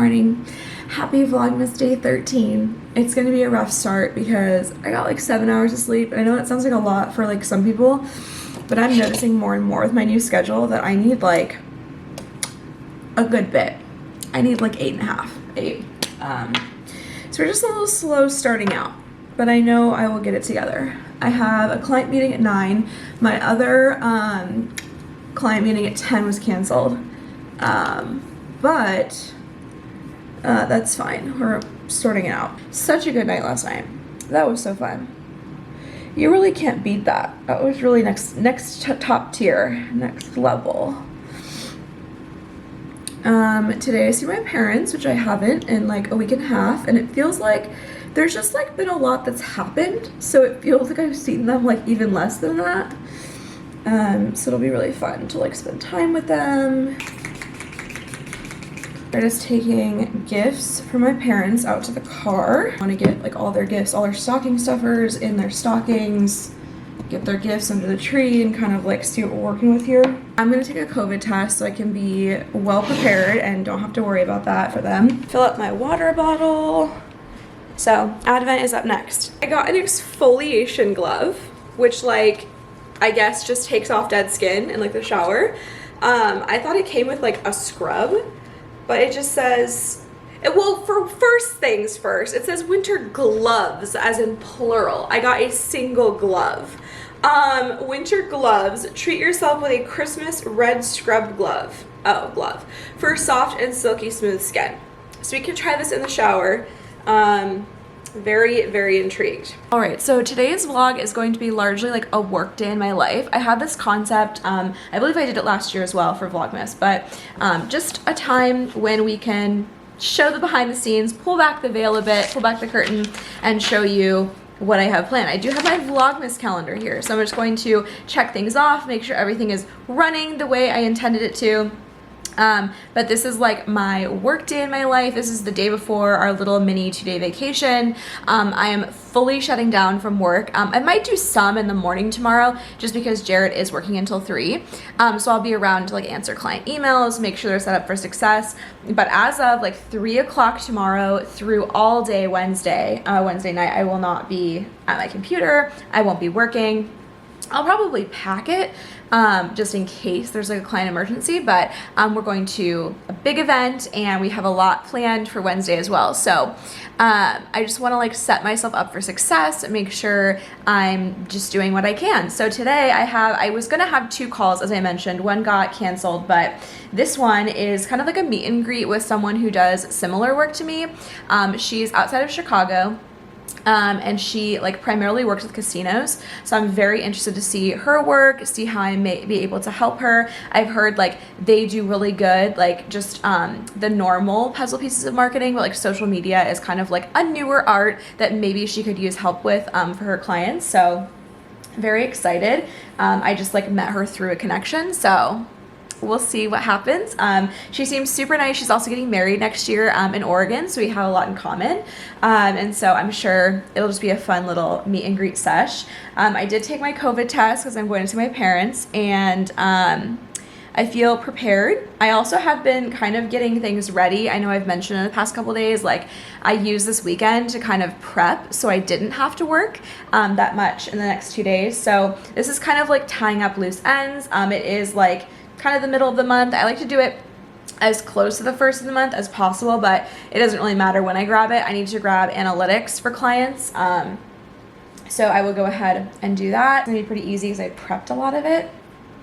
morning. Happy Vlogmas day 13. It's gonna be a rough start because I got like 7 hours of sleep. I know that sounds like a lot for like some people, but I'm noticing more and more with my new schedule that I need like a good bit. I need like 8.5, 8. So we're just a little slow starting out, but I know I will get it together. I have a client meeting at 9. My other client meeting at 10 was canceled. But that's fine. We're sorting it out. Such a good night last night. That was so fun. You really can't beat that. That was really next top tier, next level. Today I see my parents, which I haven't in like a week and a half, and it feels like there's just like been a lot that's happened, so it feels like I've seen them like even less than that. So it'll be really fun to like spend time with them. We're just taking gifts from my parents out to the car. I want to get like all their gifts, all their stocking stuffers in their stockings, get their gifts under the tree and kind of like see what we're working with here. I'm gonna take a COVID test so I can be well prepared and don't have to worry about that for them. Fill up my water bottle. So Advent is up next. I got an exfoliation glove, which like I guess just takes off dead skin in like the shower. I thought it came with like a scrub, but it just says, well, for first things first, it says winter gloves as in plural. I got a single glove. Winter gloves, treat yourself with a Christmas red scrub glove. Oh, glove. For soft and silky smooth skin. So we can try this in the shower. Very, very intrigued. All right, so today's vlog is going to be largely like a work day in my life. I had this concept, I believe I did it last year as well for Vlogmas, but just a time when we can show the behind the scenes, pull back the veil a bit, pull back the curtain, and show you what I have planned. I do have my Vlogmas calendar here, so I'm just going to check things off, make sure everything is running the way I intended it to. But this is like my work day in my life. This is the day before our little mini 2-day vacation. I am fully shutting down from work. I might do some in the morning tomorrow just because Jared is working until 3. So I'll be around to like answer client emails, make sure they're set up for success. But as of like 3 o'clock tomorrow through all day Wednesday night, I will not be at my computer. I won't be working. I'll probably pack it just in case there's like a client emergency, but we're going to a big event and we have a lot planned for Wednesday as well. So I just want to like set myself up for success and make sure I'm just doing what I can. So today I was gonna have 2 calls, as I mentioned. One got canceled, but this one is kind of like a meet and greet with someone who does similar work to me. She's outside of Chicago. And she like primarily works with casinos, so I'm very interested to see her work, see how I may be able to help her. I've heard like they do really good like just the normal puzzle pieces of marketing, but like social media is kind of like a newer art that maybe she could use help with for her clients. So very excited. I just like met her through a connection, so we'll see what happens. She seems super nice. She's also getting married next year in Oregon, so we have a lot in common. And so I'm sure it'll just be a fun little meet and greet sesh. I did take my COVID test because I'm going to see my parents, and I feel prepared. I also have been kind of getting things ready. I know I've mentioned in the past couple days, like I used this weekend to kind of prep so I didn't have to work that much in the next 2 days. So this is kind of like tying up loose ends. It is like kind of the middle of the month. I like to do it as close to the first of the month as possible, but it doesn't really matter when I grab it. I need to grab analytics for clients. So I will go ahead and do that. It's gonna be pretty easy because I prepped a lot of it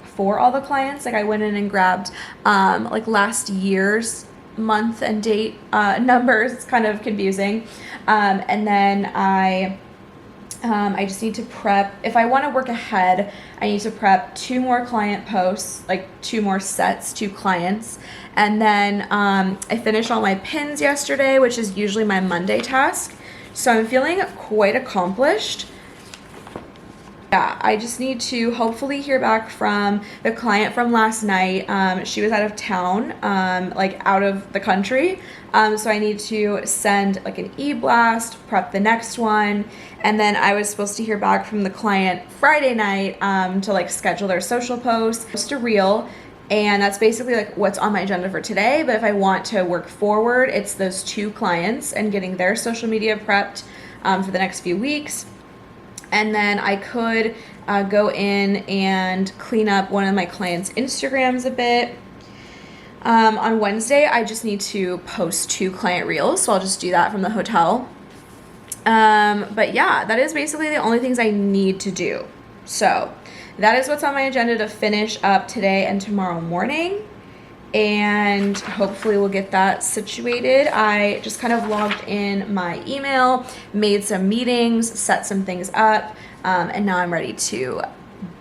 for all the clients. Like I went in and grabbed like last year's month and date numbers. It's kind of confusing. And then I just need to prep. If I want to work ahead, I need to prep 2 more client posts, like 2 more sets, 2 clients. And then I finished all my pins yesterday, which is usually my Monday task. So I'm feeling quite accomplished. Yeah, I just need to hopefully hear back from the client from last night. She was out of town, like out of the country. So I need to send like an e-blast, prep the next one. And then I was supposed to hear back from the client Friday night to like schedule their social post, post a reel, And that's basically like what's on my agenda for today. But if I want to work forward, it's those 2 clients and getting their social media prepped for the next few weeks. And then I could go in and clean up one of my clients' Instagrams a bit. On Wednesday, I just need to post 2 client reels, so I'll just do that from the hotel. But yeah, that is basically the only things I need to do. So that is what's on my agenda to finish up today and tomorrow morning. And hopefully we'll get that situated. I just kind of logged in my email, made some meetings, set some things up, and now I'm ready to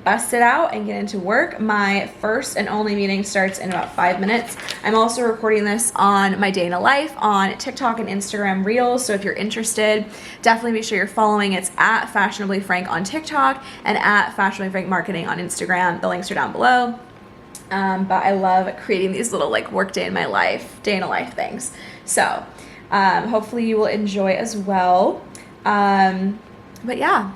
bust it out and get into work. My first and only meeting starts in about 5 minutes. I'm also recording this on my day in a life on TikTok and Instagram Reels. So if you're interested, definitely make sure you're following. It's at Fashionably Frank on TikTok and at Fashionably Frank Marketing on Instagram. The links are down below. But I love creating these little like work day in a life things. So hopefully you will enjoy as well. But yeah,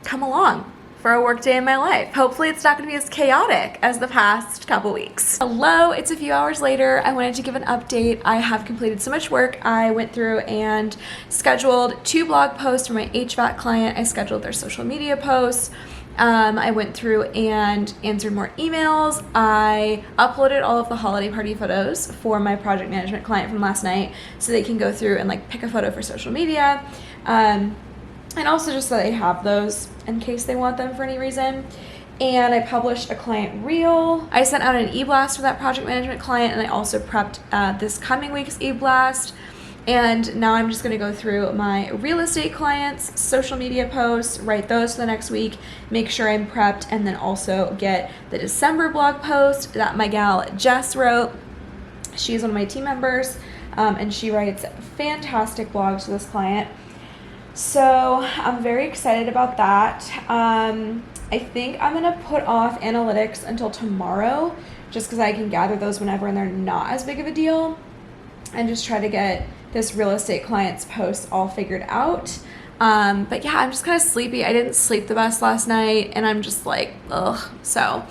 come along for a work day in my life. Hopefully it's not going to be as chaotic as the past couple weeks. Hello, it's a few hours later. I wanted to give an update. I have completed so much work. I went through and scheduled 2 blog posts for my HVAC client. I scheduled their social media posts. I went through and answered more emails. I uploaded all of the holiday party photos for my project management client from last night so they can go through and like pick a photo for social media. And also just so they have those in case they want them for any reason. And I published a client reel. I sent out an e-blast for that project management client, and I also prepped this coming week's e-blast. And now I'm just gonna go through my real estate clients' social media posts, write those for the next week, make sure I'm prepped, and then also get the December blog post that my gal Jess wrote. She's one of my team members, and she writes fantastic blogs for this client. So I'm very excited about that. I think I'm gonna put off analytics until tomorrow, just because I can gather those whenever and they're not as big of a deal, and just try to get this real estate client's posts all figured out. But yeah, I'm just kind of sleepy. I didn't sleep the best last night, and I'm just like, ugh. So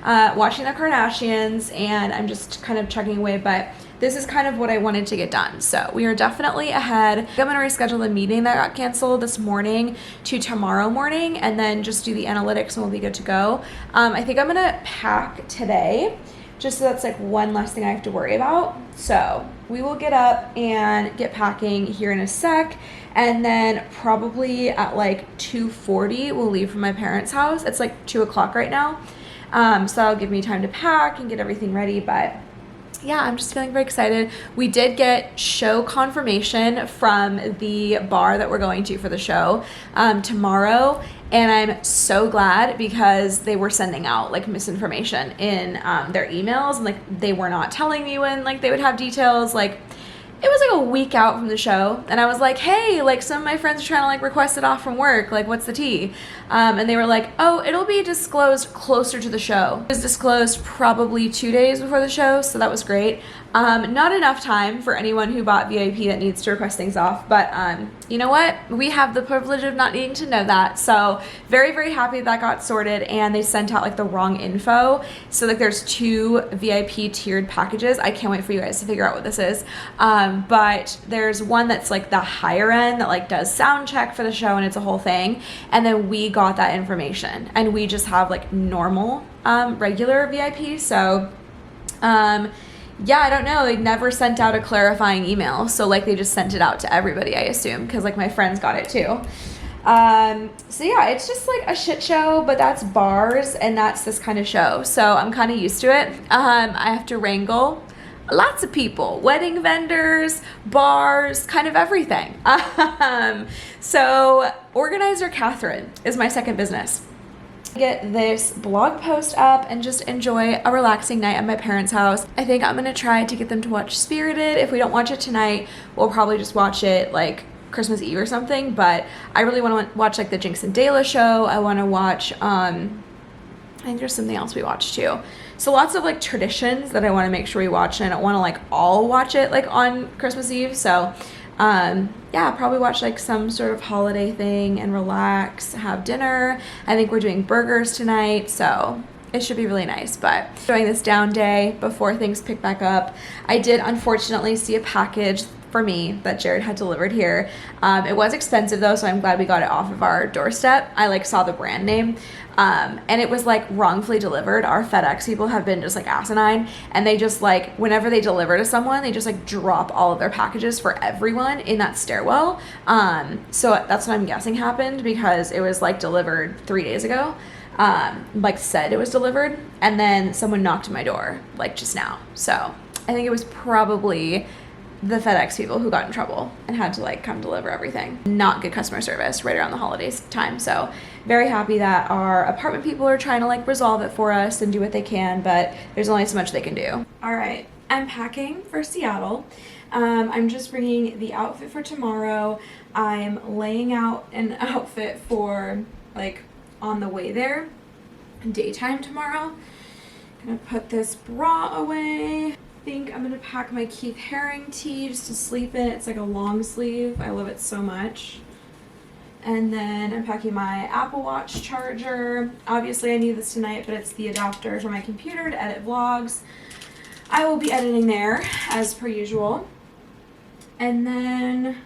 watching the Kardashians, and I'm just kind of chugging away, but this is kind of what I wanted to get done. So we are definitely ahead. I'm gonna reschedule the meeting that got canceled this morning to tomorrow morning, and then just do the analytics and we'll be good to go. I think I'm gonna pack today, just so that's like one less thing I have to worry about. So we will get up and get packing here in a sec, and then probably at like 2:40 we'll leave from my parents' house. It's like 2 o'clock right now. So that'll give me time to pack and get everything ready, but yeah, I'm just feeling very excited. We did get show confirmation from the bar that we're going to for the show tomorrow, and I'm so glad because they were sending out like misinformation in their emails, and like they were not telling me when like they would have details. Like it was like a week out from the show, and I was like, hey, like some of my friends are trying to like request it off from work, like what's the tea? And they were like, oh, it'll be disclosed closer to the show. It was disclosed probably 2 days before the show, so that was great. Not enough time for anyone who bought VIP that needs to request things off, but you know what? We have the privilege of not needing to know that. So very, very happy that got sorted, and they sent out like the wrong info. So like there's 2 VIP tiered packages. I can't wait for you guys to figure out what this is. But there's one that's like the higher end that like does sound check for the show, and it's a whole thing. And then we got that information, and we just have like normal regular VIP. So yeah, I don't know. They never sent out a clarifying email. So like they just sent it out to everybody, I assume, because like my friends got it too. So yeah, it's just like a shit show, but that's bars, and that's this kind of show. So I'm kind of used to it. I have to wrangle lots of people, wedding vendors, bars, kind of everything. So Organizer Catherine is my second business. Get this blog post up and just enjoy a relaxing night at my parents' house. I think I'm gonna try to get them to watch Spirited. If we don't watch it tonight, we'll probably just watch it like Christmas Eve or something, but I really want to watch like the Jinx and Dayla show. I want to watch I think there's something else we watch too. So lots of like traditions that I want to make sure we watch, and I don't want to like all watch it like on Christmas Eve. So yeah, probably watch like some sort of holiday thing and relax, have dinner. I think we're doing burgers tonight, so it should be really nice. But doing this down day before things pick back up. I did unfortunately see a package for me that Jared had delivered here. It was expensive though, so I'm glad we got it off of our doorstep. I like saw the brand name, and it was like wrongfully delivered. Our FedEx people have been just like asinine, and they just like, whenever they deliver to someone, they just like drop all of their packages for everyone in that stairwell. So that's what I'm guessing happened, because it was like delivered 3 days ago. Like said it was delivered, and then someone knocked at my door like just now. So I think it was probably the FedEx people who got in trouble and had to like come deliver everything. Not good customer service right around the holidays time. So very happy that our apartment people are trying to like resolve it for us and do what they can, but there's only so much they can do. All right, I'm packing for Seattle. I'm just bringing the outfit for tomorrow. I'm laying out an outfit for like on the way there, daytime tomorrow. Gonna put this bra away. I think I'm gonna pack my Keith Haring tee just to sleep in. It's like a long sleeve. I love it so much. And then I'm packing my Apple Watch charger. Obviously I need this tonight, but it's the adapter for my computer to edit vlogs. I will be editing there as per usual. And then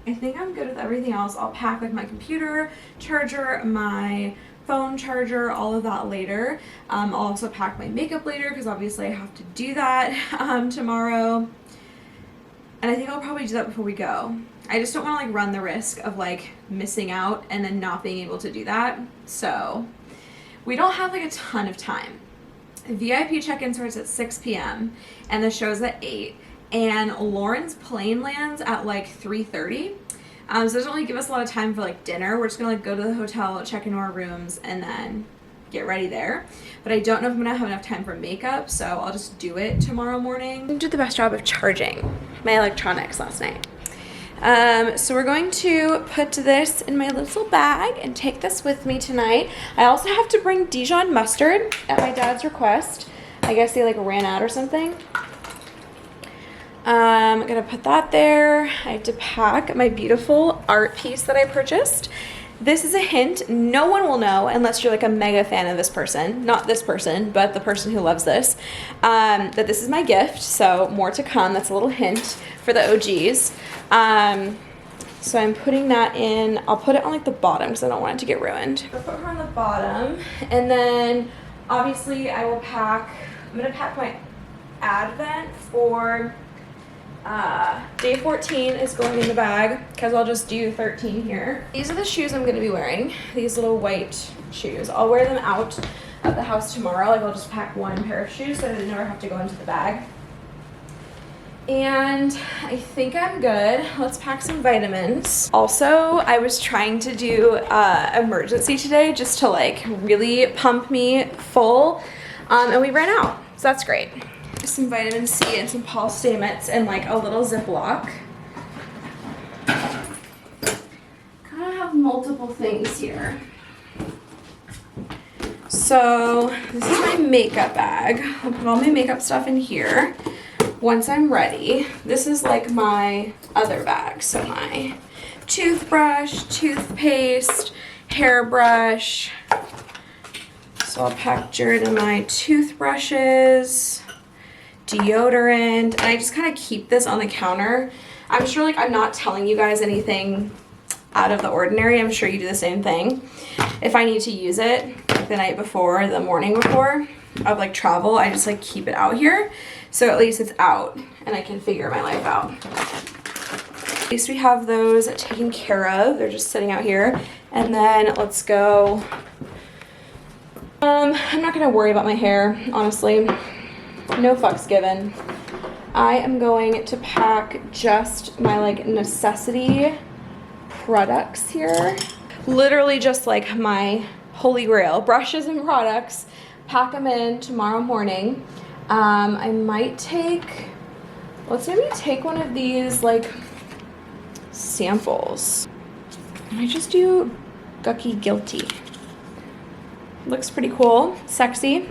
I think I'm good with everything else. I'll pack like my computer charger, my phone charger, all of that later. I'll also pack my makeup later because obviously I have to do that tomorrow. And I think I'll probably do that before we go. I just don't want to like run the risk of like missing out and then not being able to do that. So we don't have like a ton of time. VIP check-in starts at 6 p.m. and the show's at 8. And Lauren's plane lands at like 3:30. So it doesn't really give us a lot of time for like dinner. We're just gonna like go to the hotel, check into our rooms, and then get ready there. But I don't know if I'm gonna have enough time for makeup, so I'll just do it tomorrow morning. I didn't do the best job of charging my electronics last night. So we're going to put this in my little bag and take this with me tonight. I also have to bring Dijon mustard at my dad's request. I guess they like ran out or something. I'm gonna put that there. I have to pack my beautiful art piece that I purchased. This is a hint, no one will know unless you're like a mega fan of this person, not this person, but the person who loves this, that this is my gift, so more to come. That's a little hint for the OGs. So I'm putting that in. I'll put it on like the bottom because I don't want it to get ruined. I'll put her on the bottom, and then obviously I will pack, I'm gonna pack my Advent for day 14 is going in the bag because I'll just do 13 here. These are the shoes I'm going to be wearing, these little white shoes. I'll wear them out of the house tomorrow. Like I'll just pack one pair of shoes so I never have to go into the bag. And I think I'm good. Let's pack some vitamins. Also, I was trying to do emergency today just to like really pump me full, and we ran out, so that's great. Some vitamin C and some Paul Stamets and like a little Ziploc. Kind of have multiple things here. So this is my makeup bag. I'll put all my makeup stuff in here once I'm ready. This is like my other bag. So my toothbrush, toothpaste, hairbrush. So I'll pack Jared and my toothbrushes, deodorant, and I just kind of keep this on the counter. I'm sure like I'm not telling you guys anything out of the ordinary. I'm sure you do the same thing. If I need to use it like the night before, the morning before of like travel, I just like keep it out here. So at least it's out and I can figure my life out. At least we have those taken care of. They're just sitting out here. And then let's go. I'm not gonna worry about my hair, honestly. No fucks given. I am going to pack just my like necessity products here. Literally just like my holy grail, brushes and products. Pack them in tomorrow morning. I might take, let's maybe take one of these like samples. I might just do Gucky Guilty. Looks pretty cool, sexy.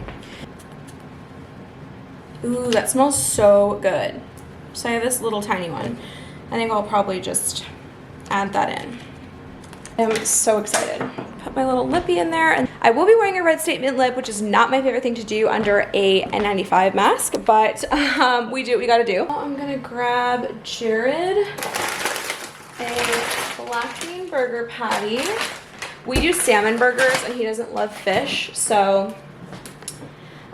Ooh, that smells so good. So I have this little tiny one. I think I'll probably just add that in. I'm so excited. Put my little lippy in there, and I will be wearing a red statement lip, which is not my favorite thing to do under a N95 mask, but we do what we gotta do. I'm gonna grab Jared a black bean burger patty. We do salmon burgers and he doesn't love fish, so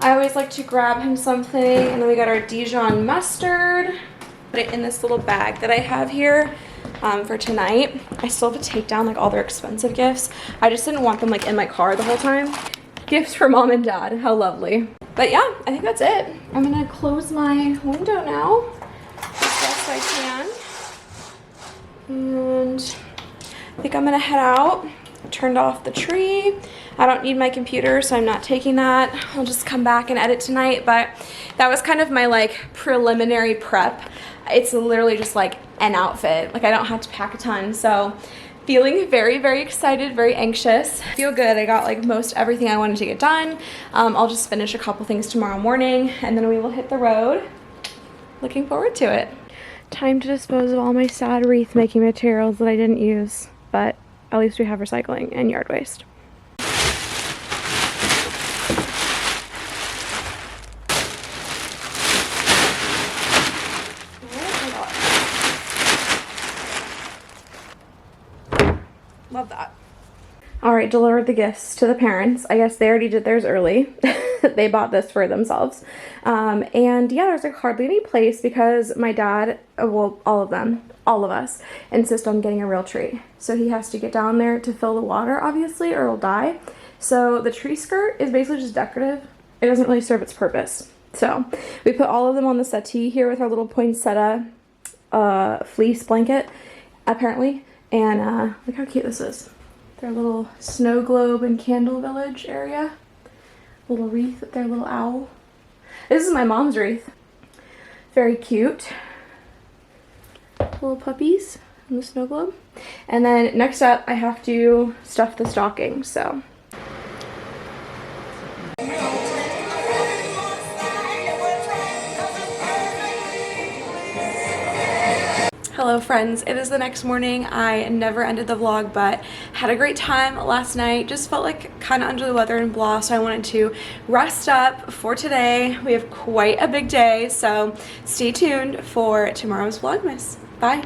I always like to grab him something. And then we got our Dijon mustard. Put it in this little bag that I have here for tonight. I still have to take down like all their expensive gifts. I just didn't want them like in my car the whole time. Gifts for mom and dad, how lovely. But yeah, I think that's it. I'm gonna close my window now as best I can. And I think I'm gonna head out. I turned off the tree. I don't need my computer, so I'm not taking that. I'll just come back and edit tonight, but that was kind of my like preliminary prep. It's literally just like an outfit. Like I don't have to pack a ton, so feeling very, very excited, very anxious. Feel good. I got like most everything I wanted to get done. I'll just finish a couple things tomorrow morning, and then we will hit the road. Looking forward to it. Time to dispose of all my sad wreath making materials that I didn't use, but at least we have recycling and yard waste. Love that. All right, delivered the gifts to the parents. I guess they already did theirs early. They bought this for themselves. And yeah, there's like hardly any place because my dad, well, all of us, insist on getting a real tree. So he has to get down there to fill the water, obviously, or it'll die. So the tree skirt is basically just decorative. It doesn't really serve its purpose. So we put all of them on the settee here with our little poinsettia fleece blanket, apparently. And look how cute this is. Their little snow globe and candle village area. Little wreath with their little owl. This is my mom's wreath. Very cute. Little puppies in the snow globe. And then next up, I have to stuff the stocking, so. Hello friends, it is the next morning. I never ended the vlog, but had a great time last night. Just felt like kind of under the weather and blah, so I wanted to rest up for today. We have quite a big day, so stay tuned for tomorrow's Vlogmas. Bye.